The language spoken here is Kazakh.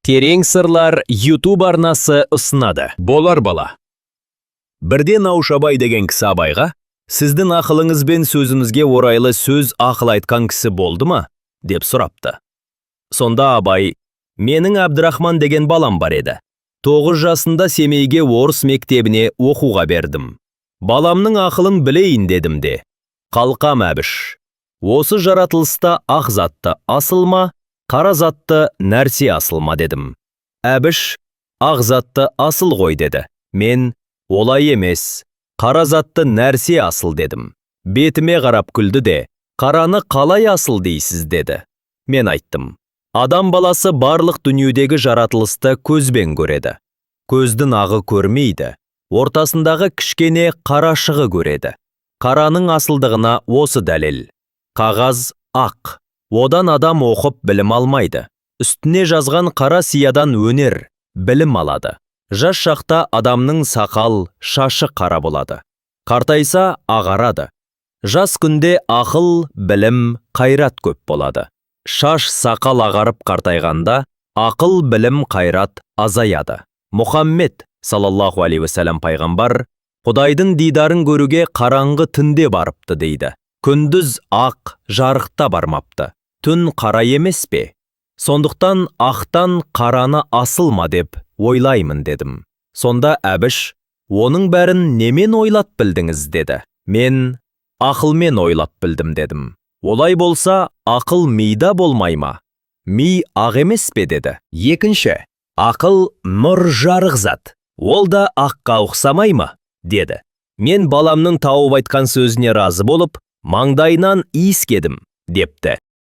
Терең сырлар YouTube арнасы ұсынады. Болар бала. Бірден Наушабай деген кісі абайға, сіздің ақылыңыз бен сөзіңізге орайлы сөз ақыл айтқан кісі болды ма? Деп сұрапты. Сонда абай, менің Әбдірахман деген балам бар еді. 9 жасында Семейге орыс мектебіне оқуға бердім. Баламның ақылын білейін дедім де. Қалқам Әбіш, осы жаратылыста ақ затты асыл ма, қара затты нәрсе асыл ма дедім. Әбіш, ақ затты асыл ғой деді. Мен, олай емес, қара затты нәрсе асыл дедім. Бетіме қарап күлді де, қараны қалай асыл дейсіз деді. Мен айттым, адам баласы барлық дүниедегі жаратылысты көзбен көреді. Көздің ағы көрмейді, ортасындағы кішкене қарашығы көреді. Қараның асылдығына осы дәлел. Қағаз ақ, одан адам оқып білім алмайды. Үстіне жазған қара сиядан өнер, білім алады. Жас шақта адамның сақал, шашы қара болады. Қартайса ағарады. Жас күнде ақыл, білім, қайрат көп болады. Шаш сақал ағарып қартайғанда, ақыл, білім, қайрат азаяды. Мұхаммед, салаллаху алейхи уассалам пайғамбар, Құдайдың дидарын көруге қараңғы түнде барыпты дейді. Күндіз ақ, жарықта бармапты. Түн қара емес пе? Сондықтан ақтан қараны асыл ма деп ойлаймын дедім. Сонда Әбіш, оның бәрін немен ойлап білдіңіз деді. Мен ақылмен ойлап білдім дедім. Олай болса, ақыл мида болмай ма? Ми ақ емес пе деді. Екінші, ақыл нұр жарық зат. Ол да аққа ұқсамай ма? Деді. Мен баламның тауып айтқан сөзіне разы болып, маңдайынан иіскедім, депті.